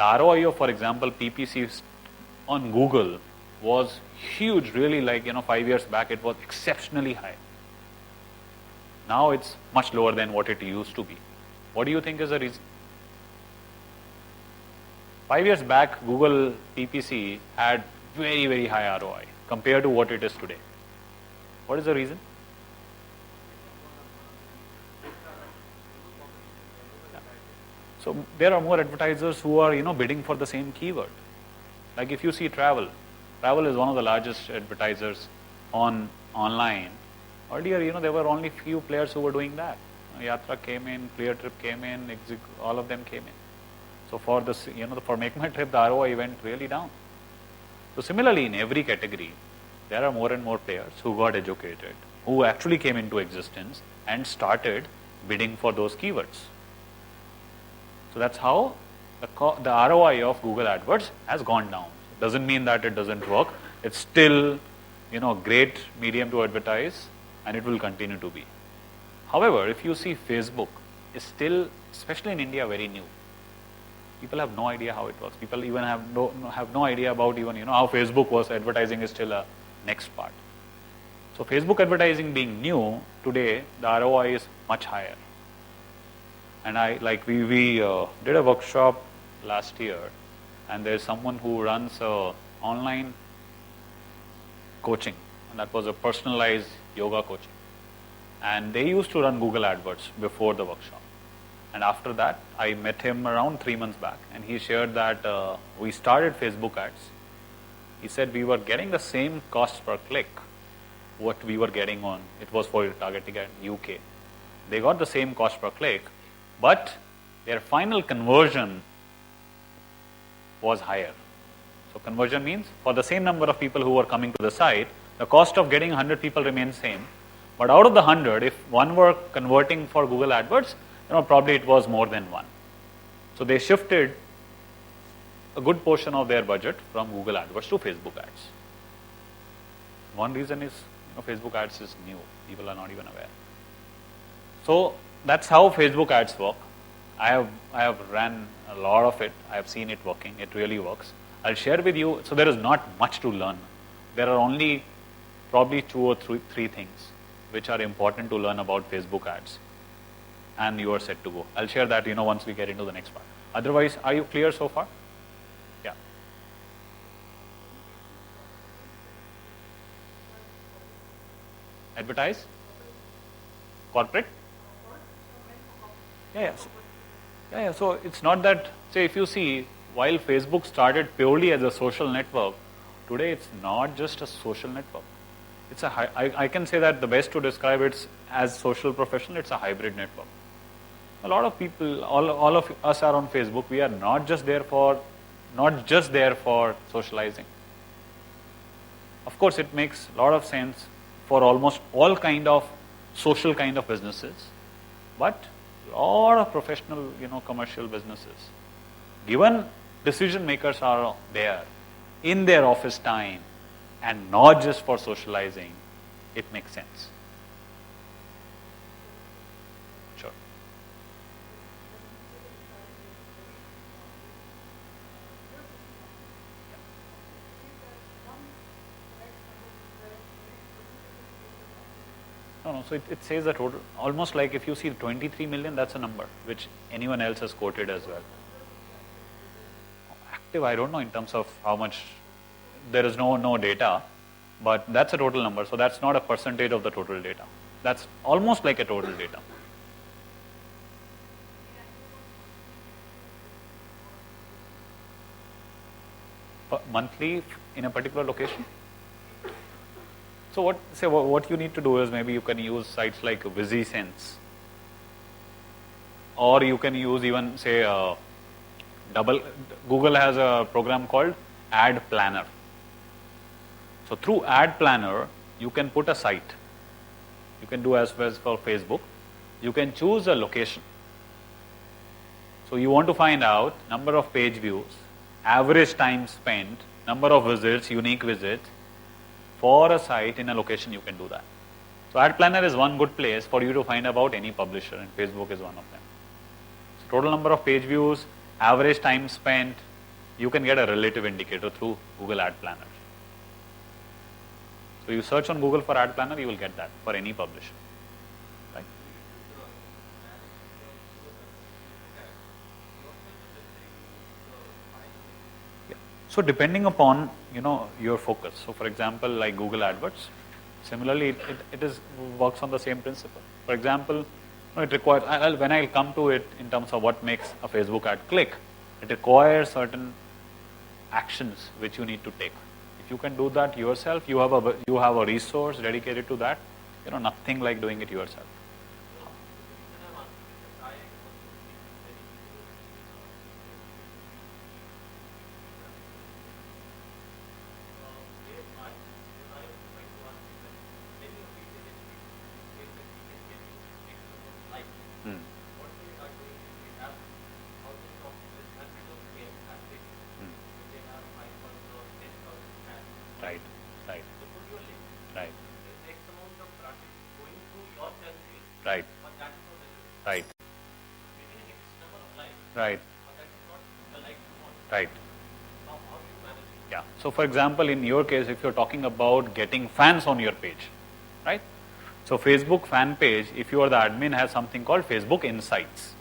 The ROI of, for example, PPC on Google was huge, really, like 5 years back it was exceptionally high. Now it's much lower than what it used to be. What do you think is the reason? 5 years back, Google PPC had very, very high ROI compared to what it is today. What is the reason? Yeah. So there are more advertisers who are bidding for the same keyword. Like if you see travel is one of the largest advertisers online. Earlier, there were only few players who were doing that. Yatra came in, Cleartrip came in, all of them came in. So for this, for Make My Trip, the ROI went really down. So similarly, in every category, there are more and more players who got educated, who actually came into existence and started bidding for those keywords. So that's how the ROI of Google AdWords has gone down. It doesn't mean that it doesn't work. It's still, a great medium to advertise, and it will continue to be. However, if you see Facebook is still, especially in India, very new. People have no idea how it works. People even have no idea about even how Facebook works. Advertising is still a next part. So Facebook advertising being new, today the ROI is much higher. And we did a workshop last year, and there's someone who runs online coaching, and that was a personalized yoga coaching. And they used to run Google AdWords before the workshop. And after that, I met him around 3 months back, and he shared that we started Facebook ads. He said we were getting the same cost per click what we were getting on, it was for targeting at UK. They got the same cost per click, but their final conversion was higher. So conversion means for the same number of people who were coming to the site, the cost of getting 100 people remains same. But out of the 100, if one were converting for Google AdWords, probably it was more than one. So they shifted a good portion of their budget from Google AdWords to Facebook ads. One reason is, Facebook ads is new. People are not even aware. So that's how Facebook ads work. I have ran a lot of it. I have seen it working. It really works. I'll share with you. So there is not much to learn. There are only probably 2 or 3 things which are important to learn about Facebook ads. And you are set to go. I'll share that, once we get into the next part. Otherwise, are you clear so far? Yeah. Advertise? Corporate? Yeah. So it's not that, say if you see, while Facebook started purely as a social network, today it's not just a social network. It's I can say that the best to describe it as social professional, it's a hybrid network. A lot of people, all of us are on Facebook. We are not just there for socializing. Of course, it makes a lot of sense for almost all kind of social kind of businesses, but a lot of professional, commercial businesses, given decision makers are there in their office time and not just for socializing, it makes sense. Sure. No. So it says the total, almost like if you see 23 million, that's a number which anyone else has quoted as well. Active, I don't know in terms of how much. There is no data, but that's a total number. So that's not a percentage of the total data. That's almost like a total data. Monthly in a particular location. So what you need to do is maybe you can use sites like VisiSense, or you can use even say Google has a program called Ad Planner. So through Ad Planner, you can put a site. You can do as well as for Facebook. You can choose a location. So you want to find out number of page views, average time spent, number of visits, unique visits. For a site in a location, you can do that. So Ad Planner is one good place for you to find about any publisher, and Facebook is one of them. So total number of page views, average time spent, you can get a relative indicator through Google Ad Planner. So you search on Google for Ad Planner, you will get that for any publisher. Right? Yeah. So depending upon your focus. So for example, like Google AdWords, similarly it works on the same principle. For example, it requires, when I come to it in terms of what makes a Facebook ad click, it requires certain actions which you need to take. If you can do that yourself, you have a resource dedicated to that. Nothing like doing it yourself. Right, right, right, right, right, right, right. Yeah. So for example, in your case, if you're talking about getting fans on your page, right? So Facebook fan page, if you are the admin, has something called Facebook Insights.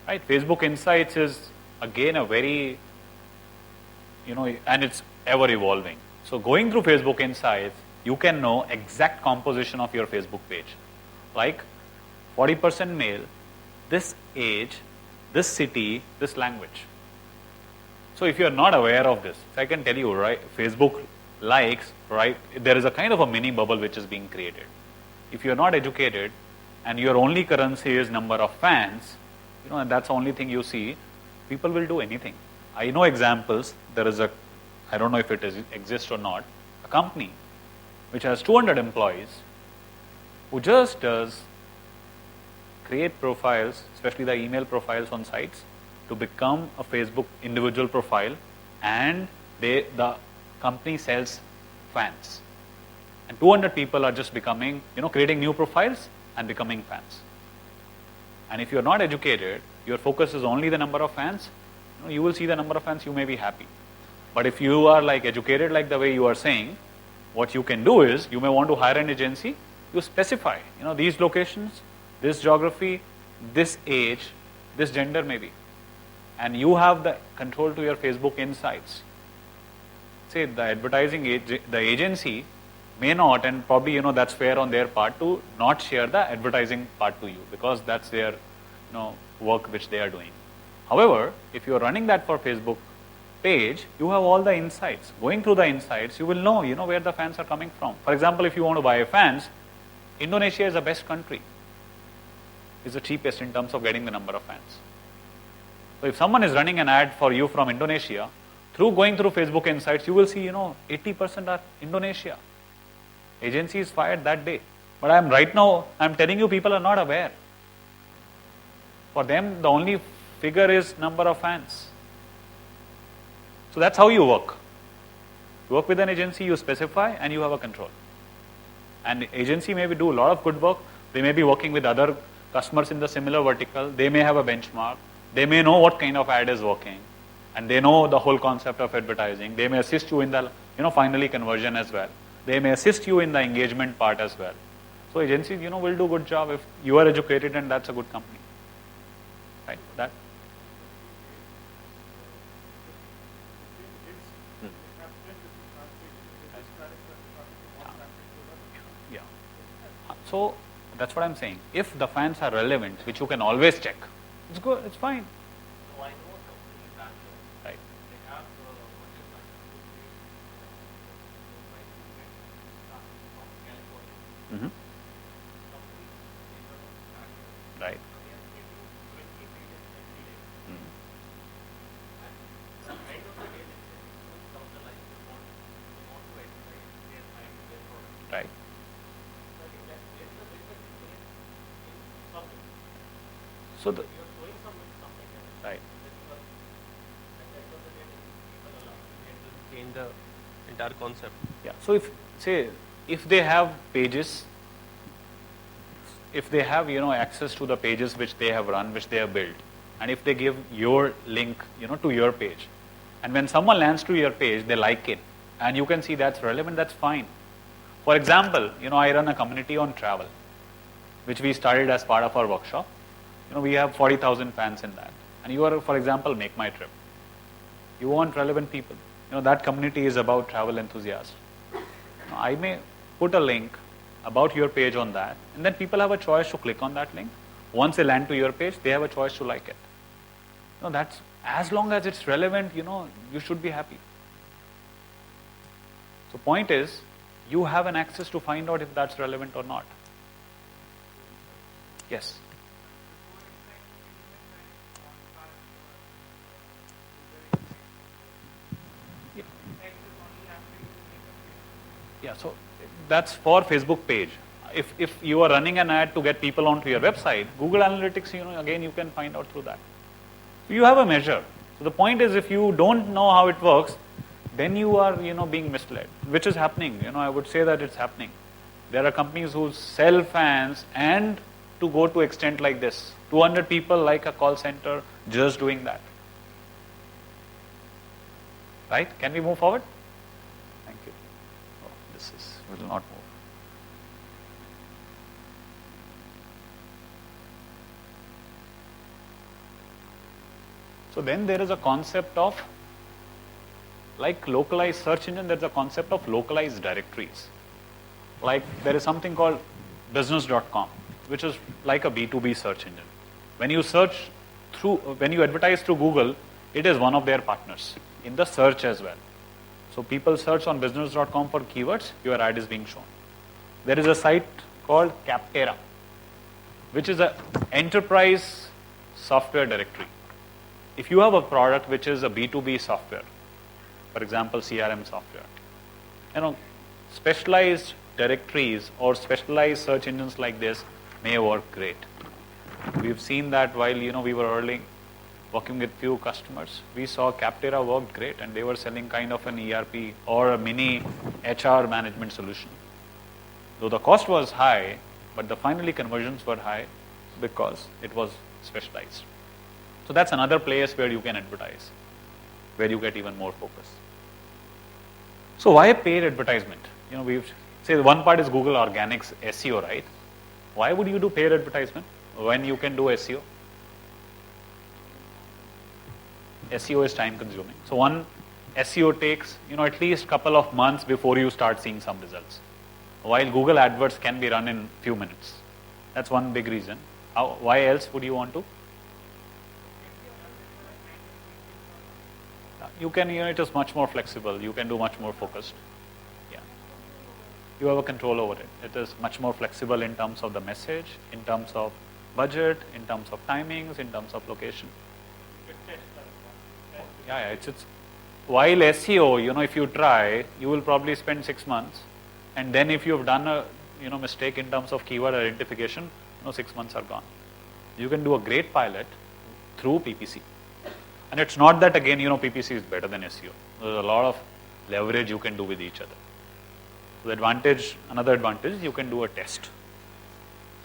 Right? Facebook Insights is again a very, and it's ever evolving. So going through Facebook Insights, you can know exact composition of your Facebook page. Like 40% male, this age, this city, this language. So if you are not aware of this, I can tell you, right, Facebook likes, right, there is a kind of a mini bubble which is being created. If you are not educated and your only currency is number of fans, and that's the only thing you see, people will do anything. I know examples. There is I don't know if it exists or not, a company which has 200 employees who just does create profiles, especially the email profiles on sites, to become a Facebook individual profile, and the company sells fans. And 200 people are just becoming, creating new profiles and becoming fans. And if you're not educated, your focus is only the number of fans, you will see the number of fans, you may be happy. But if you are like educated like the way you are saying, what you can do is, you may want to hire an agency, you specify, these locations, this geography, this age, this gender maybe. And you have the control to your Facebook Insights. Say the advertising, the agency may not, and probably, that's fair on their part to not share the advertising part to you, because that's their, work which they are doing. However, if you are running that for Facebook page, you have all the insights. Going through the insights, you will know, where the fans are coming from. For example, if you want to buy fans, Indonesia is the best country. It's the cheapest in terms of getting the number of fans. So if someone is running an ad for you from Indonesia, going through Facebook Insights, you will see, 80% are Indonesia. Agency is fired that day. But I'm telling you, people are not aware. For them, the only figure is number of fans. So that's how you work. You work with an agency, you specify, and you have a control. And the agency may do a lot of good work. They may be working with other customers in the similar vertical. They may have a benchmark. They may know what kind of ad is working. And they know the whole concept of advertising. They may assist you in the, finally conversion as well. They may assist you in the engagement part as well. So agencies, will do a good job if you are educated, and that's a good company. Right? That. Yeah. So that's what I'm saying. If the fans are relevant, which you can always check, it's good, it's fine. Right. Mm-hmm. Right. Right. So right. Change the entire concept. Yeah. So if they have pages, if they have access to the pages which they have run, which they have built, and if they give your link to your page, And when someone lands to your page, they like it, and you can see that's relevant, that's fine. For example, I run a community on travel, which we started as part of our workshop. We have 40,000 fans in that. And you are, for example, Make My Trip. You want relevant people. That community is about travel enthusiasts. I may put a link about your page on that, and then people have a choice to click on that link. Once they land to your page, they have a choice to like it. That's, as long as it's relevant, you should be happy. So point is, you have an access to find out if that's relevant or not. Yes. Yeah, so that's for Facebook page. If you are running an ad to get people onto your website, Google Analytics, again, you can find out through that. You have a measure. So the point is, if you don't know how it works, then you are, being misled, which is happening. I would say that it's happening. There are companies who sell fans and to go to extent like this. 200 people like a call center just doing that. Right? Can we move forward? Thank you. Oh, this will not move. So then there is a concept of, like localized search engine, there's a concept of localized directories. Like there is something called business.com, which is like a B2B search engine. When you advertise through Google, it is one of their partners in the search as well. So people search on business.com for keywords, your ad is being shown. There is a site called Capterra, which is an enterprise software directory. If you have a product which is a B2B software, for example, CRM software, specialized directories or specialized search engines like this may work great. We've seen that while, we were early working with few customers, we saw Capterra worked great, and they were selling kind of an ERP or a mini HR management solution. Though the cost was high, but the finally conversions were high because it was specialized. So that's another place where you can advertise, where you get even more focus. So why paid advertisement? We've say one part is Google Organics SEO, right? Why would you do paid advertisement when you can do SEO? SEO is time consuming. So one SEO takes, at least couple of months before you start seeing some results. While Google AdWords can be run in few minutes. That's one big reason. Why else would you want to? You can, it is much more flexible. You can do much more focused. Yeah. You have a control over it. It is much more flexible in terms of the message, in terms of budget, in terms of timings, in terms of location. Yeah, it's while SEO, if you try, you will probably spend 6 months, and then if you've done a mistake in terms of keyword identification, 6 months are gone. You can do a great pilot through PPC. And it's not that again, PPC is better than SEO. There's a lot of leverage you can do with each other. So another advantage, you can do a test.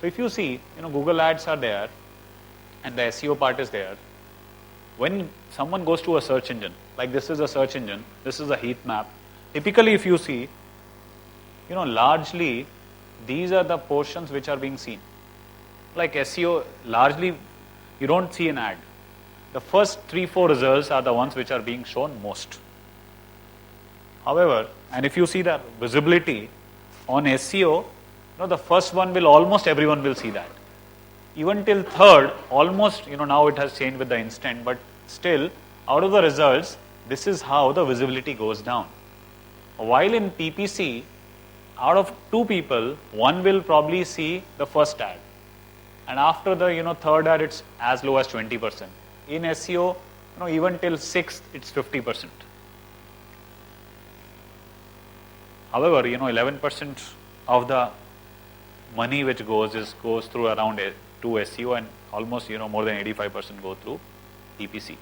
So if you see, Google ads are there and the SEO part is there. When someone goes to a search engine, like this is a search engine, this is a heat map. Typically if you see, largely these are the portions which are being seen. Like SEO, largely you don't see an ad. The first 3-4 results are the ones which are being shown most. However, and if you see the visibility on SEO, the first one will almost everyone will see that. Even till third, almost, now it has changed with the instant, but still, out of the results, this is how the visibility goes down. While in PPC, out of 2 people, 1 will probably see the first ad. And after the, third ad, it's as low as 20%. In SEO, even till 6th, it's 50%. However, 11% of the money which goes through around to SEO, and almost, more than 85% go through PPC.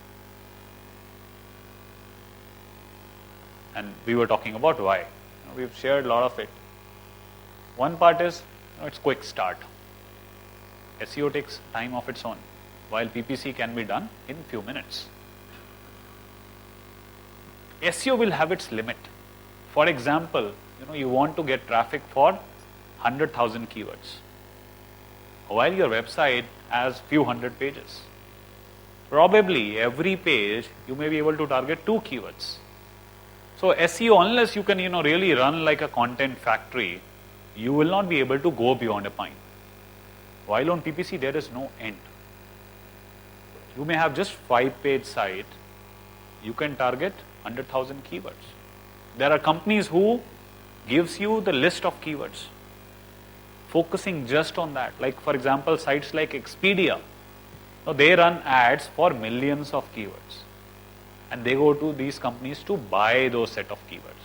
And we were talking about why. We've shared a lot of it. One part is, it's quick start. SEO takes time of its own, while PPC can be done in few minutes. SEO will have its limit. For example, you want to get traffic for 100,000 keywords, while your website has few hundred pages. Probably every page you may be able to target 2 keywords. So SEO, unless you can really run like a content factory, you will not be able to go beyond a point. While on PPC there is no end. You may have just 5-page site, you can target 100,000 keywords. There are companies who gives you the list of keywords, focusing just on that. Like for example, sites like Expedia, they run ads for millions of keywords, and they go to these companies to buy those set of keywords.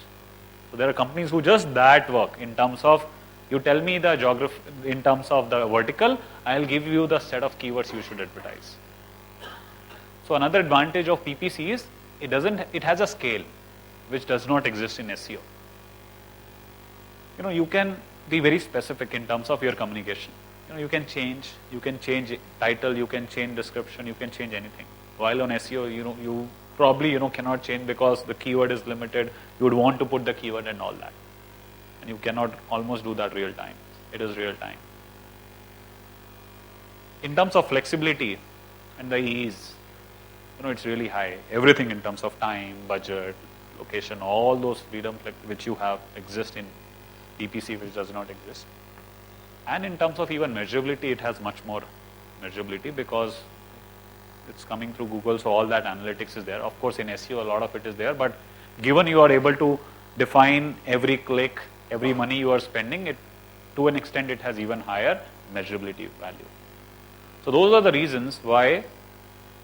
So there are companies who just that work in terms of, you tell me the geography in terms of the vertical, I'll give you the set of keywords you should advertise. So another advantage of PPC is it has a scale which does not exist in SEO. You can be very specific in terms of your communication. You can change title, you can change description, you can change anything. While on SEO, you probably cannot change because the keyword is limited. You would want to put the keyword and all that, and you cannot almost do that real time. It is real time. In terms of flexibility and the ease, it's really high. Everything in terms of time, budget, location, all those freedom which you have exist in PPC, which does not exist. And in terms of even measurability, it has much more measurability because it's coming through Google, so all that analytics is there. Of course, in SEO, a lot of it is there, but given you are able to define every click, every money you are spending, it to an extent it has even higher measurability value. So those are the reasons why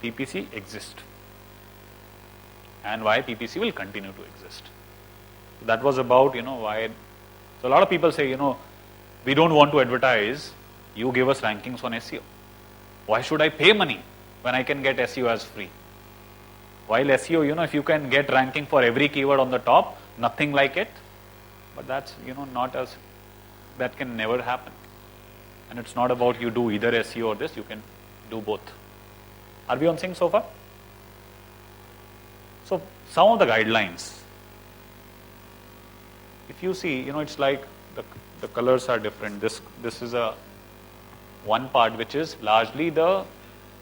PPC exists and why PPC will continue to exist. That was about why. So a lot of people say we don't want to advertise, you give us rankings on SEO. Why should I pay money when I can get SEO as free? While SEO, if you can get ranking for every keyword on the top, nothing like it, but that's not as, that can never happen. And it's not about you do either SEO or this, you can do both. Are we on sync so far? So some of the guidelines. If you see, it's like the colors are different. This is a one part which is largely the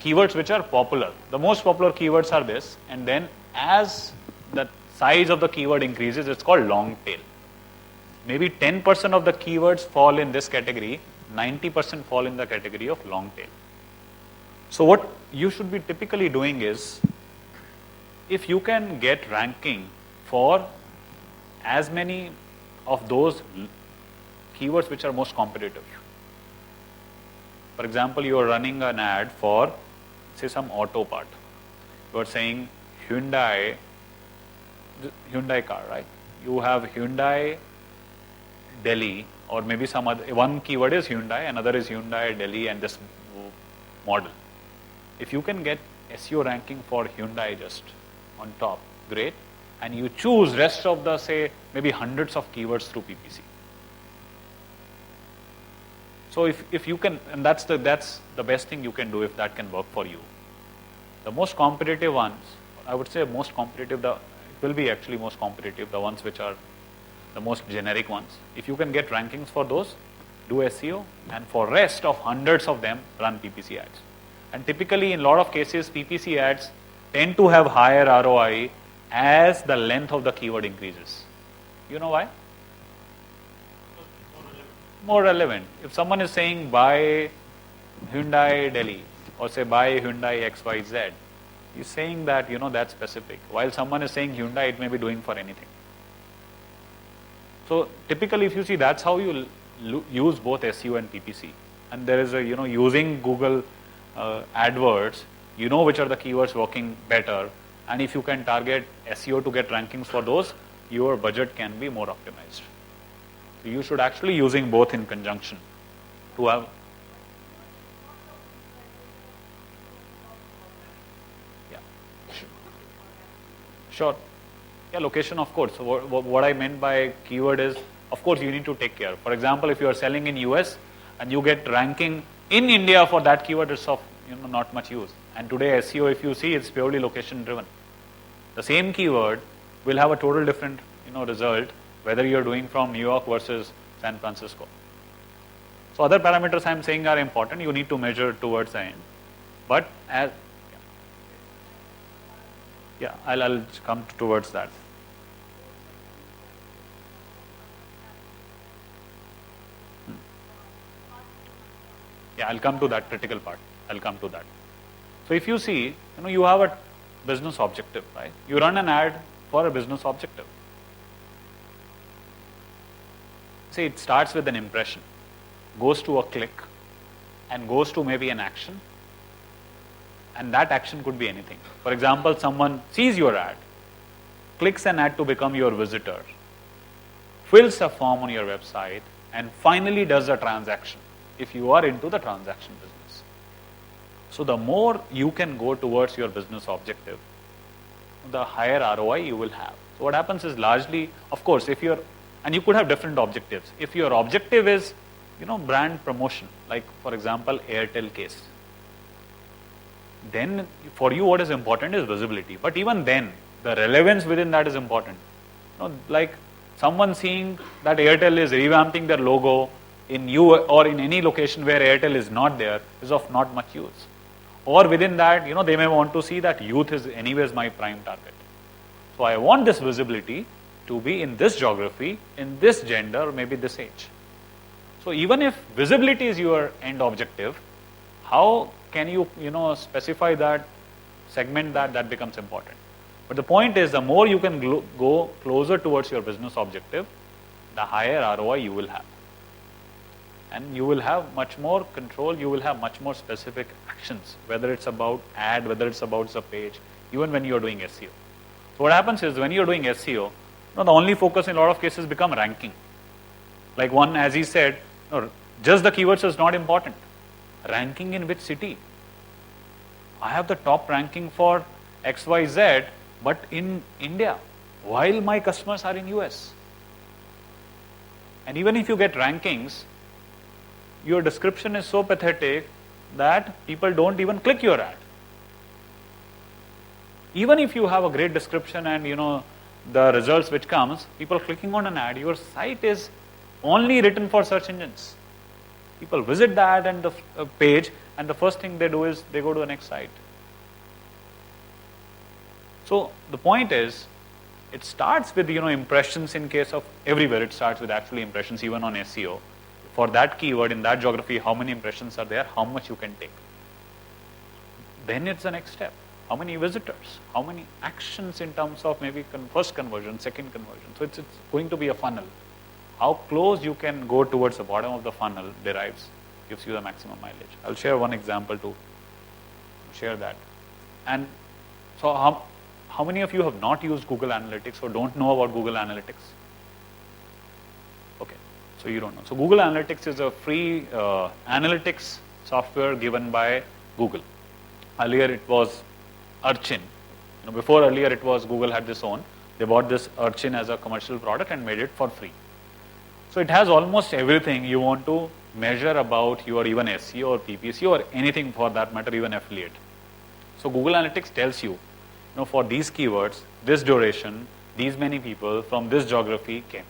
keywords which are popular. The most popular keywords are this, and then as the size of the keyword increases, it's called long tail. Maybe 10% of the keywords fall in this category, 90% fall in the category of long tail. So what you should be typically doing is, if you can get ranking for as many of those keywords which are most competitive. For example, you are running an ad for, say, some auto part. You are saying Hyundai car, right? You have Hyundai Delhi, or maybe some other, one keyword is Hyundai, another is Hyundai Delhi and this model. If you can get SEO ranking for Hyundai just on top, great. And you choose rest of the, say, maybe hundreds of keywords through PPC. So if you can, and that's the best thing you can do if that can work for you. The most competitive ones, I would say most competitive, it will be actually most competitive, the ones which are the most generic ones. If you can get rankings for those, do SEO, and for rest of hundreds of them, run PPC ads. And typically in a lot of cases, PPC ads tend to have higher ROI as the length of the keyword increases. You know why? More relevant. If someone is saying buy Hyundai Delhi, or say buy Hyundai XYZ, he's saying that, that's specific. While someone is saying Hyundai, it may be doing for anything. So typically, if you see, that's how you use both SEO and PPC. And there is a, using Google AdWords, which are the keywords working better. And if you can target SEO to get rankings for those, your budget can be more optimized. So you should actually using both in conjunction to have. Yeah. Sure. Yeah, location, of course. So what I meant by keyword is, of course, you need to take care. For example, if you are selling in US and you get ranking in India for that keyword, it's of not much use. And today SEO, if you see, it's purely location driven. The same keyword will have a total different, result, whether you're doing from New York versus San Francisco. So other parameters I'm saying are important. You need to measure towards the end. But as, yeah, I'll come towards that. Yeah, I'll come to that critical part. I'll come to that. So if you see, you have a business objective, right? You run an ad for a business objective. See, it starts with an impression, goes to a click, and goes to maybe an action. And that action could be anything. For example, someone sees your ad, clicks an ad to become your visitor, fills a form on your website, and finally does a transaction, if you are into the transaction business. So the more you can go towards your business objective, the higher ROI you will have. So what happens is largely, of course, and you could have different objectives. If your objective is, brand promotion, like for example, Airtel case, then for you what is important is visibility. But even then, the relevance within that is important. Like someone seeing that Airtel is revamping their logo in you or in any location where Airtel is not there is of not much use. Or within that, they may want to see that youth is anyways my prime target. So I want this visibility to be in this geography, in this gender, maybe this age. So even if visibility is your end objective, how can you, specify that, segment that becomes important. But the point is, the more you can go closer towards your business objective, the higher ROI you will have. And you will have much more control, you will have much more specific actions, whether it's about ad, whether it's about the page, even when you're doing SEO. So what happens is, when you're doing SEO, the only focus in a lot of cases become ranking. Like one, as he said, just the keywords is not important. Ranking in which city? I have the top ranking for XYZ, but in India, while my customers are in US. And even if you get rankings, your description is so pathetic that people don't even click your ad. Even if you have a great description and the results which comes, people clicking on an ad, your site is only written for search engines. People visit the ad and the page, and the first thing they do is they go to the next site. So the point is, it starts with impressions. In case of everywhere, it starts with actually impressions, even on SEO. For that keyword in that geography, how many impressions are there, how much you can take. Then it's the next step. How many visitors, how many actions in terms of maybe first conversion, second conversion. So it's going to be a funnel. How close you can go towards the bottom of the funnel gives you the maximum mileage. I'll share one example to share that. And so how many of you have not used Google Analytics or don't know about Google Analytics? Okay, so you don't know. So Google Analytics is a free analytics software given by Google. Earlier it was Urchin. Before earlier it was Google had this own. They bought this Urchin as a commercial product and made it for free. So it has almost everything you want to measure about your even SEO or PPC or anything for that matter, even affiliate. So Google Analytics tells you, for these keywords, this duration, these many people from this geography came,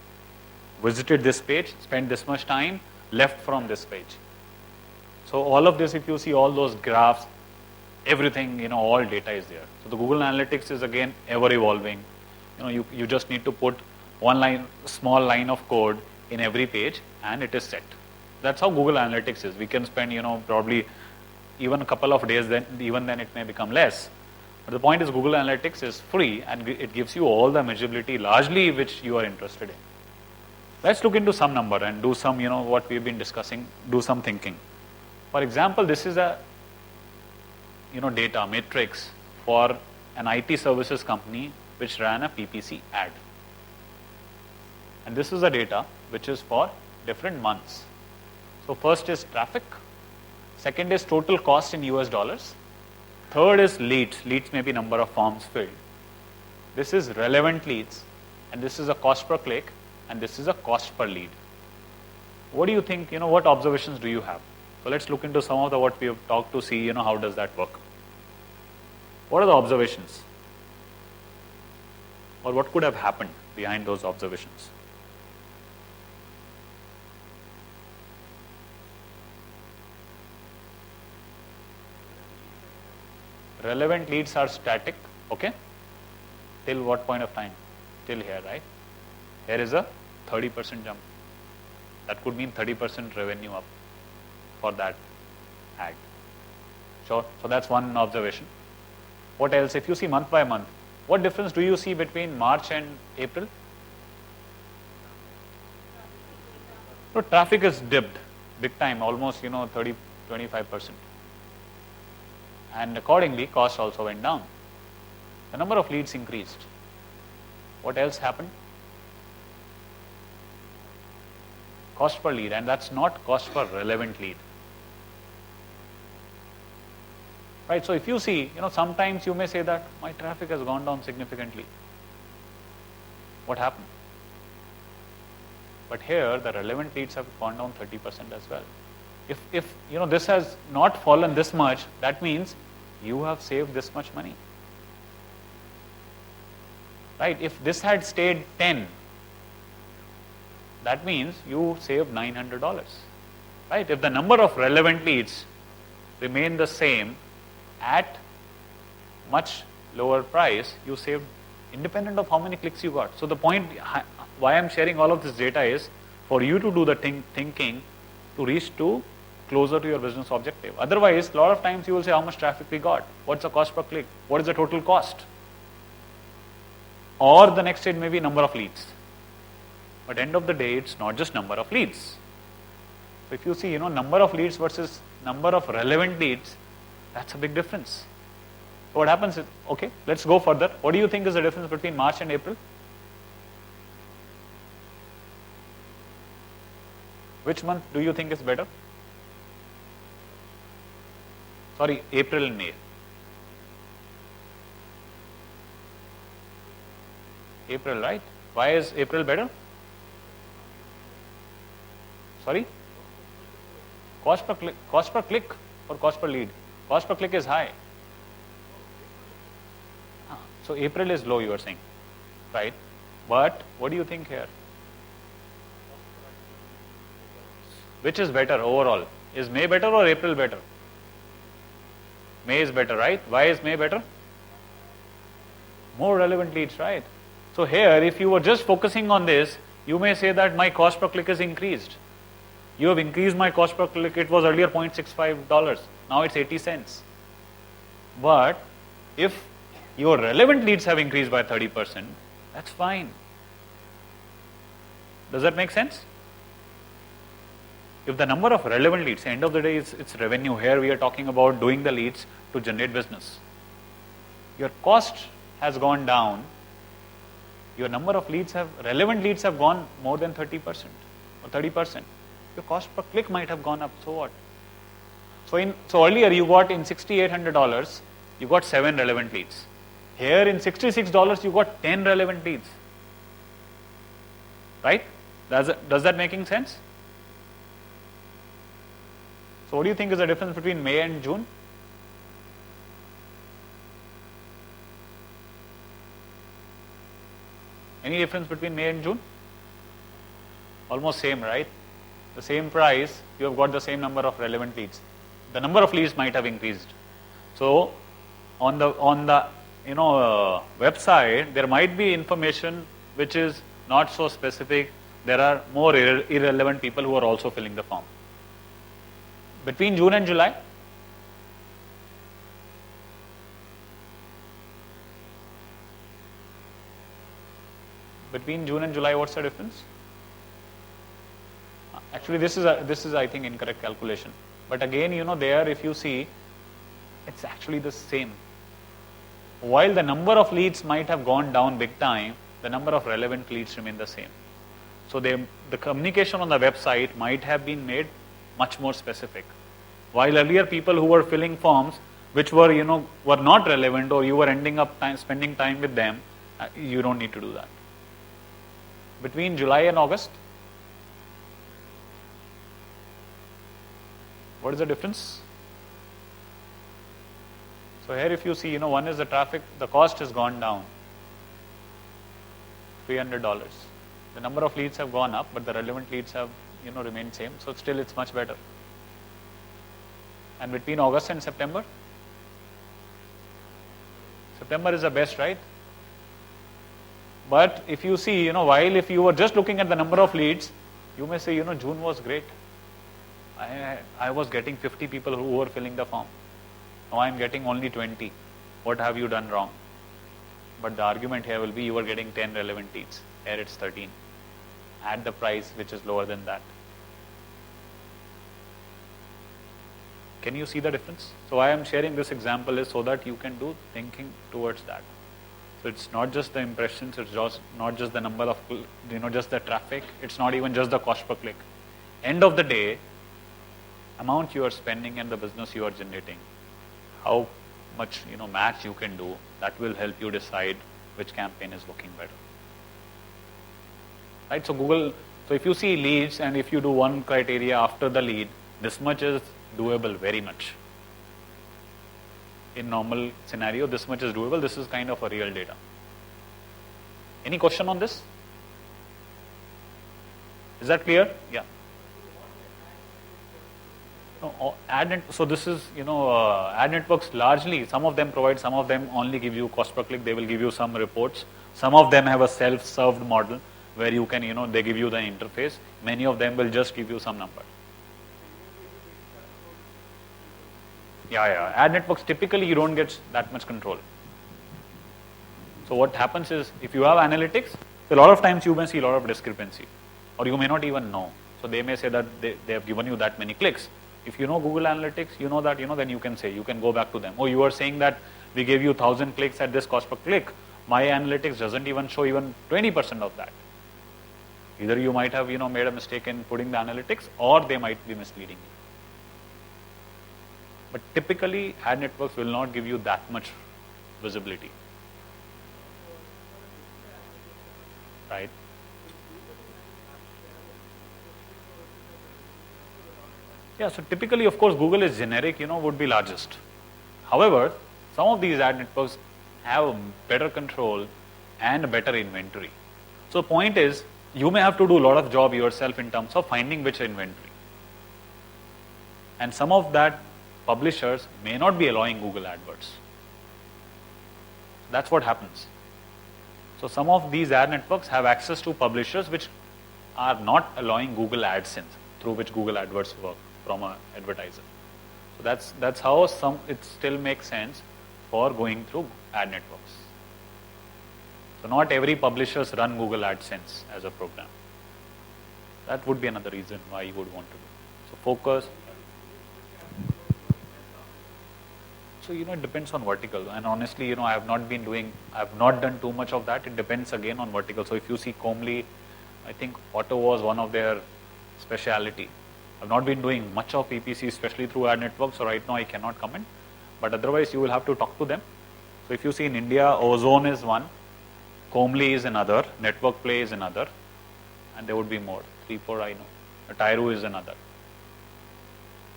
visited this page, spent this much time, left from this page. So all of this, if you see all those graphs, everything, all data is there. So the Google Analytics is again ever evolving. You just need to put one small line of code in every page and it is set. That's how Google Analytics is. We can spend, probably even a couple of days, even then it may become less. But the point is Google Analytics is free and it gives you all the measurability largely which you are interested in. Let's look into some number and do some, what we've been discussing, do some thinking. For example, this is a, data matrix for an IT services company which ran a PPC ad. And this is the data which is for different months. So first is traffic, second is total cost in US dollars, third is leads. Leads may be number of forms filled. This is relevant leads, and this is a cost per click, and this is a cost per lead. What do you think, what observations do you have? So let's look into some of the what we have talked to see, how does that work. What are the observations? or what could have happened behind those observations? Relevant leads are static, okay? Till what point of time? Till here, right? Here is a 30% jump. That could mean 30% revenue up for that ad. Sure. So that's one observation. What else? If you see month by month, what difference do you see between March and April? So traffic is dipped big time, almost 30, 25%. And accordingly, cost also went down. The number of leads increased. What else happened? Cost per lead, and that's not cost per relevant lead. Right, so if you see, sometimes you may say that my traffic has gone down significantly. What happened? But here, the relevant leads have gone down 30% as well. If this has not fallen this much, that means you have saved this much money. Right, if this had stayed 10, that means you saved $900. Right, if the number of relevant leads remain the same at much lower price, you saved independent of how many clicks you got. So the point why I'm sharing all of this data is for you to do the thinking to reach to closer to your business objective. Otherwise, a lot of times you will say how much traffic we got, what's the cost per click, what is the total cost, or the next stage may be number of leads. But end of the day, it's not just number of leads. So if you see, number of leads versus number of relevant leads, that's a big difference. So what happens is, okay, let's go further. What do you think is the difference between March and April? Which month do you think is better? Sorry, April and May. April, right? Why is April better? Sorry? Cost per click or cost per lead? Cost per click is high. So April is low, you are saying, right? But what do you think here? Which is better overall? Is May better or April better? May is better, right? Why is May better? More relevant leads, right? So here, if you were just focusing on this, you may say that my cost per click is increased. You have increased my cost per click. It was earlier $0.65. Now it's 80 cents. But if your relevant leads have increased by 30%, that's fine. Does that make sense? If the number of relevant leads, end of the day, it's revenue. Here we are talking about doing the leads to generate business. Your cost has gone down. Your number of relevant leads have gone more than 30% or 30%. Your cost per click might have gone up, so what? So earlier you got in $6,800, you got 7 relevant leads. Here in $66, you got 10 relevant leads. Right? Does that making sense? So what do you think is the difference between May and June? Any difference between May and June? Almost same, right? The same price, you have got the same number of relevant leads. The number of leads might have increased. So on the website, there might be information which is not so specific. There are more irrelevant people who are also filling the form. Between June and July, what's the difference? Actually, this is I think incorrect calculation. But again, there if you see, it's actually the same. While the number of leads might have gone down big time, the number of relevant leads remain the same. So the communication on the website might have been made much more specific. While earlier people who were filling forms which were were not relevant, or you were ending up spending time with them, you don't need to do that. Between July and August, what is the difference? So here if you see, one is the traffic, the cost has gone down. $300. The number of leads have gone up, but the relevant leads have remained same. So still it's much better. And between August and September is the best, right? But if you see, while if you were just looking at the number of leads, you may say, June was great. I was getting 50 people who were filling the form. Now I am getting only 20. What have you done wrong? But the argument here will be you were getting 10 relevant leads. Here it's 13. At the price which is lower than that. Can you see the difference? So why I am sharing this example is so that you can do thinking towards that. So it's not just the impressions, it's just not just the number of, just the traffic. It's not even just the cost per click. End of the day, amount you are spending and the business you are generating, how much match you can do, that will help you decide which campaign is working better. Right? So Google, so if you see leads and if you do one criteria after the lead, this much is doable very much. In normal scenario, this much is doable. This is kind of a real data. Any question on this? Is that clear? Yeah. No, so this is, ad networks largely, some of them provide, some of them only give you cost per click. They will give you some reports. Some of them have a self-served model where you can, they give you the interface. Many of them will just give you some number. Yeah. Ad networks, typically you don't get that much control. So what happens is, if you have analytics, a lot of times you may see a lot of discrepancy. Or you may not even know. So they may say that they have given you that many clicks. If you know Google Analytics, you know that, then you can say, you can go back to them. Oh, you are saying that we gave you 1,000 clicks at this cost per click. My analytics doesn't even show even 20% of that. Either you might have, made a mistake in putting the analytics, or they might be misleading you. But typically, ad networks will not give you that much visibility. Right? Yeah, so typically, of course, Google is generic, would be largest. However, some of these ad networks have better control and better inventory. So the point is, you may have to do a lot of job yourself in terms of finding which inventory. And some of that publishers may not be allowing Google AdWords. That's what happens. So some of these ad networks have access to publishers which are not allowing Google AdSense, through which Google AdWords work from an advertiser. So that's how it still makes sense for going through ad networks. So not every publishers run Google AdSense as a program. That would be another reason why you would want to do. So focus. So, it depends on vertical. And honestly, I have not done too much of that. It depends again on vertical. So if you see Comely, I think auto was one of their speciality. I've not been doing much of PPC, especially through ad networks. So right now I cannot comment. But otherwise you will have to talk to them. So if you see in India, Ozone is one, Comely is another, Network Play is another, and there would be more, 3, 4 I know. Tyro is another.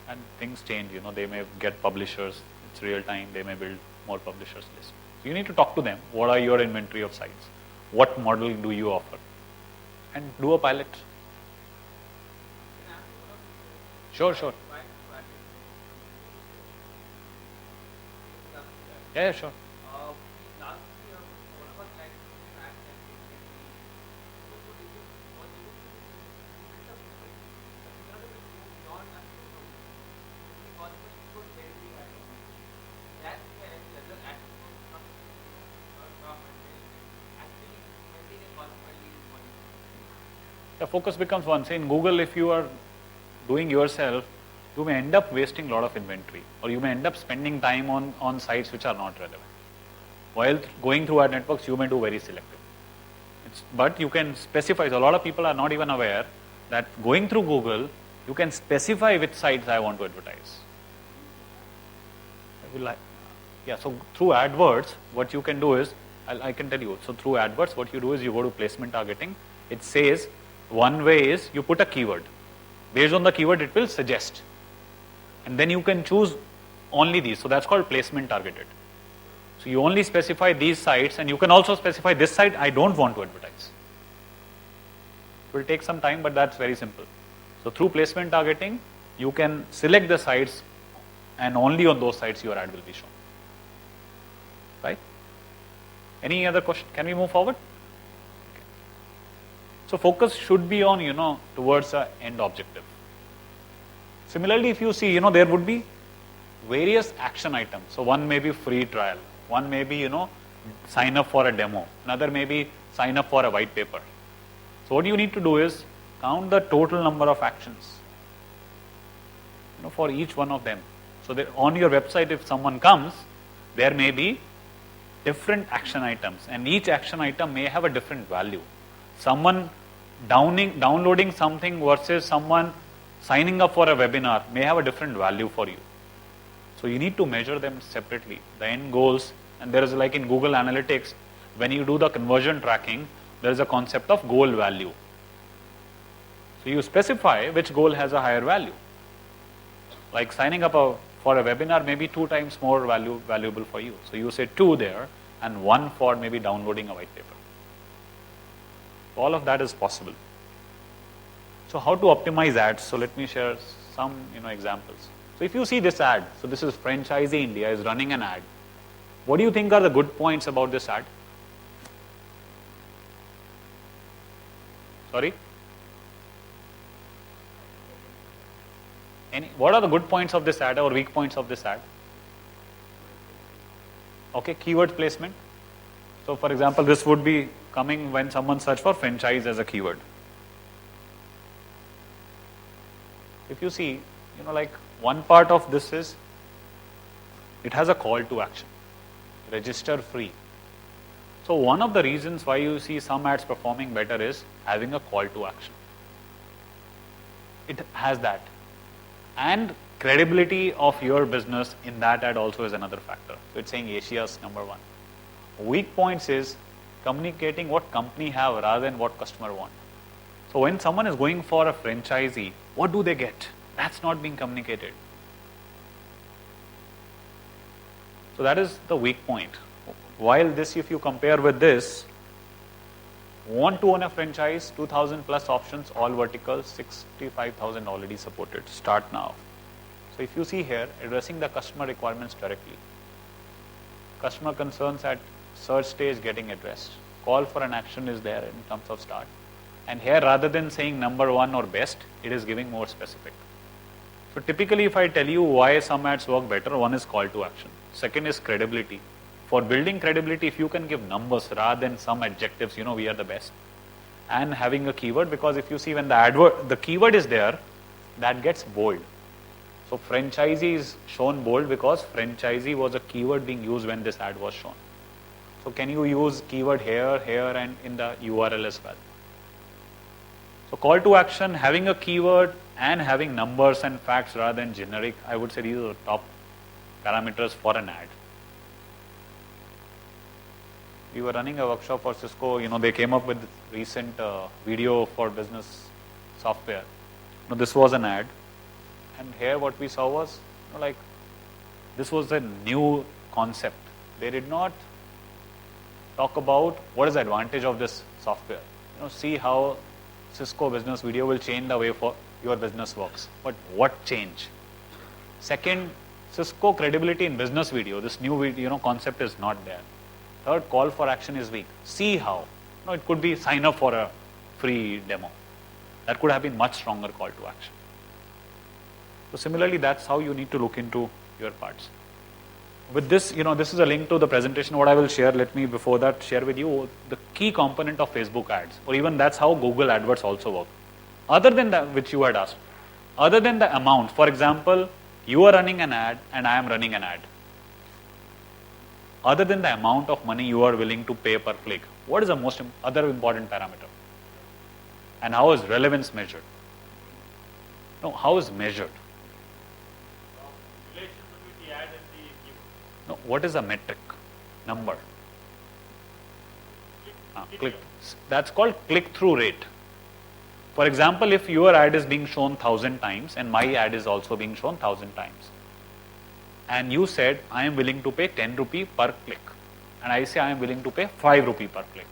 And things change, they may get publishers. It's real time, they may build more publishers list. So you need to talk to them. What are your inventory of sites? What model do you offer? And do a pilot. Sure. Yeah, sure. The focus becomes one. Say in Google, if you are doing yourself, you may end up wasting a lot of inventory, or you may end up spending time on sites which are not relevant. While going through ad networks, you may do very selective. But you can specify. So a lot of people are not even aware that going through Google, you can specify which sites I want to advertise. So through AdWords, what you can do is, I can tell you. So through AdWords, what you do is you go to placement targeting. It says, one way is you put a keyword. Based on the keyword, it will suggest. And then you can choose only these. So that's called placement targeted. So you only specify these sites, and you can also specify this site I don't want to advertise. It will take some time, but that's very simple. So through placement targeting, you can select the sites and only on those sites your ad will be shown. Right? Any other question? Can we move forward? Okay. So focus should be on, towards the end objective. Similarly, if you see, there would be various action items. So one may be free trial. One may be, sign up for a demo. Another may be sign up for a white paper. So what you need to do is count the total number of actions, for each one of them. So that on your website, if someone comes, there may be different action items, and each action item may have a different value. Someone downloading something versus someone signing up for a webinar may have a different value for you. So you need to measure them separately, the end goals. And there is, like in Google Analytics, when you do the conversion tracking, there is a concept of goal value. So you specify which goal has a higher value. Like signing up for a webinar may be 2 times more valuable for you. So you say 2 there and 1 for maybe downloading a white paper. So all of that is possible. So how to optimize ads? So let me share some examples. So if you see this ad, so this is Franchisee India is running an ad. What do you think are the good points about this ad? Sorry? What are the good points of this ad or weak points of this ad? Okay, keyword placement. So for example, this would be coming when someone search for franchise as a keyword. If you see, like one part of this is, it has a call to action. Register free. So one of the reasons why you see some ads performing better is having a call to action. It has that. And credibility of your business in that ad also is another factor. So it's saying Asia's number 1. Weak points is communicating what company have rather than what customer want. So when someone is going for a franchisee, what do they get? That's not being communicated. So that is the weak point. While this, if you compare with this, want to own a franchise, 2,000 plus options, all verticals, 65,000 already supported. Start now. So if you see here, addressing the customer requirements directly. Customer concerns at search stage getting addressed. Call for an action is there in terms of start. And here, rather than saying number 1 or best, it is giving more specific. So typically, if I tell you why some ads work better, one is call to action. Second is credibility. For building credibility, if you can give numbers rather than some adjectives, we are the best. And having a keyword, because if you see when the keyword is there, that gets bold. So franchisee is shown bold because franchisee was a keyword being used when this ad was shown. So can you use keyword here, and in the URL as well? So call to action, having a keyword and having numbers and facts rather than generic, I would say these are the top parameters for an ad. We were running a workshop for Cisco, they came up with recent video for business software. This was an ad. And here what we saw was, this was a new concept. They did not talk about what is the advantage of this software. See how Cisco business video will change the way for your business works. But what change? Second, Cisco credibility in business video, this new video, concept is not there. Third, call for action is weak. See how. It could be sign up for a free demo. That could have been much stronger call to action. So similarly, that's how you need to look into your parts. With this, this is a link to the presentation. What I will share, let me before that share with you the key component of Facebook ads, or even that's how Google AdWords also work. Other than that, which you had asked, other than the amount, for example, you are running an ad and I am running an ad. Other than the amount of money you are willing to pay per click, what is the most other important parameter? And how is relevance measured? No, how is measured? Relation between the ad and the keyword. No, what is a metric? Number. Click. That's called click-through rate. For example, if your ad is being shown 1,000 times and my ad is also being shown 1,000 times, and you said, I am willing to pay 10 rupee per click, and I say I am willing to pay 5 rupee per click.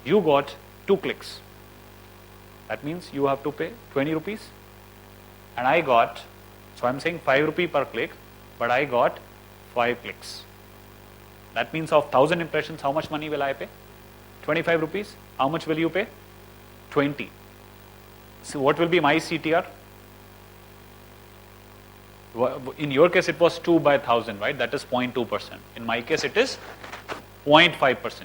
You got 2 clicks. That means you have to pay 20 rupees. And I got, so I'm saying 5 rupee per click, but I got 5 clicks. That means of 1000 impressions, how much money will I pay? 25 rupees. How much will you pay? 20. So what will be my CTR? In your case, it was 2 by 1000, right? That is 0.2%. In my case, it is 0.5%.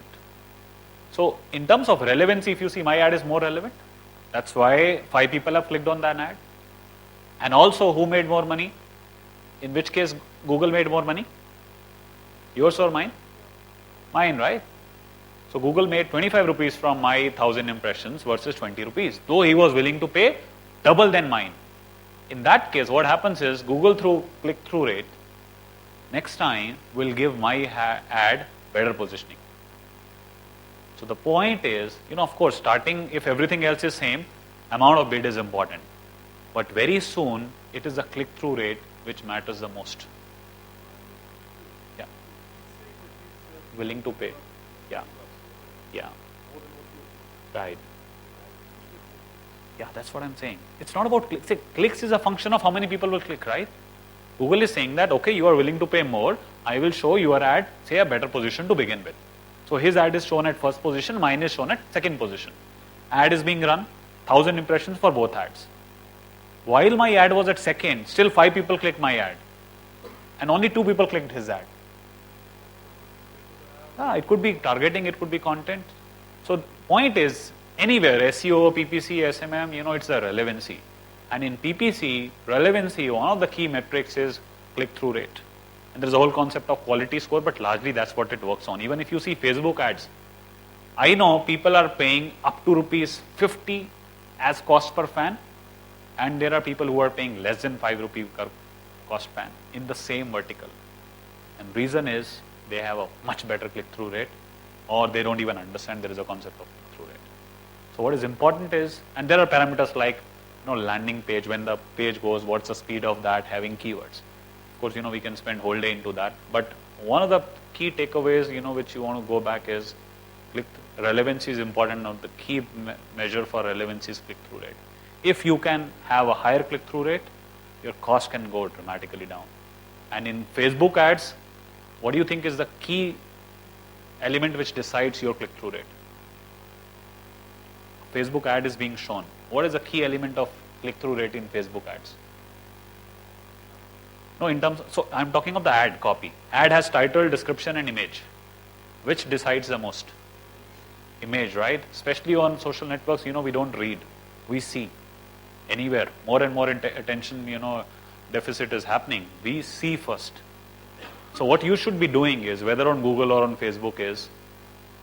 So in terms of relevancy, if you see, my ad is more relevant. That's why 5 people have clicked on that ad. And also, who made more money? In which case, Google made more money? Yours or mine? Mine, right? So Google made 25 rupees from my 1000 impressions versus 20 rupees, though he was willing to pay double than mine. In that case, what happens is Google through click-through rate next time will give my ad better positioning. So the point is, of course, starting, if everything else is same, amount of bid is important. But very soon, it is the click-through rate which matters the most. Yeah. Willing to pay. Yeah. Yeah. Right. Yeah, that's what I'm saying. It's not about clicks. Clicks is a function of how many people will click, right? Google is saying that, okay, you are willing to pay more. I will show your ad, say, a better position to begin with. So his ad is shown at first position, mine is shown at second position. Ad is being run, 1000 impressions for both ads. While my ad was at second, still 5 people clicked my ad. And only 2 people clicked his ad. It could be targeting, it could be content. So point is, anywhere, SEO, PPC, SMM, it's the relevancy. And in PPC, relevancy, one of the key metrics is click-through rate. And there's a whole concept of quality score, but largely that's what it works on. Even if you see Facebook ads, I know people are paying up to rupees 50 as cost per fan, and there are people who are paying less than 5 rupees per cost fan in the same vertical. And reason is they have a much better click-through rate, or they don't even understand there is a concept of click-through rate. So what is important is, and there are parameters like landing page, when the page goes, what's the speed of that, having keywords. Of course, we can spend whole day into that. But one of the key takeaways, which you want to go back is relevancy is important. Now, the key measure for relevancy is click-through rate. If you can have a higher click-through rate, your cost can go dramatically down. And in Facebook ads, what do you think is the key element which decides your click-through rate? Facebook ad is being shown. What is the key element of click-through rate in Facebook ads? No, so I'm talking of the ad copy. Ad has title, description and image. Which decides the most? Image, right? Especially on social networks, we don't read. We see. Anywhere. More and more attention, deficit is happening. We see first. So what you should be doing is, whether on Google or on Facebook, is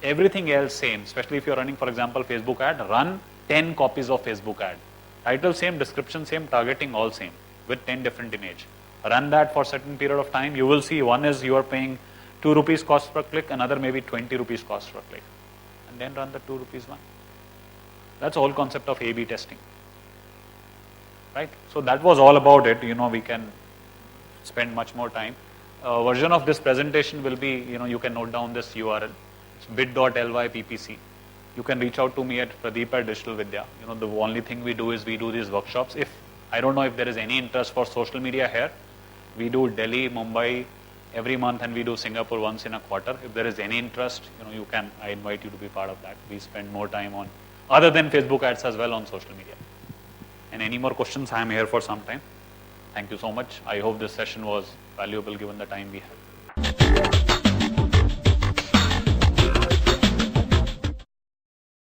everything else same. Especially if you're running, for example, Facebook ad, run 10 copies of Facebook ad. Title same, description same, targeting all same, with 10 different image. Run that for a certain period of time. You will see one is you are paying 2 rupees cost per click, another maybe 20 rupees cost per click. And then run the 2 rupees one. That's the whole concept of A/B testing. Right? So that was all about it. We can spend much more time. Version of this presentation will be, you can note down this URL. It's bit.ly/ppc. You can reach out to me at Pradeep@Digital Vidya. The only thing we do is we do these workshops. I don't know if there is any interest for social media here. We do Delhi, Mumbai every month, and we do Singapore once in a quarter. If there is any interest, I invite you to be part of that. We spend more time on, other than Facebook ads as well, on social media. And any more questions, I am here for some time. Thank you so much. I hope this session was valuable given the time we have.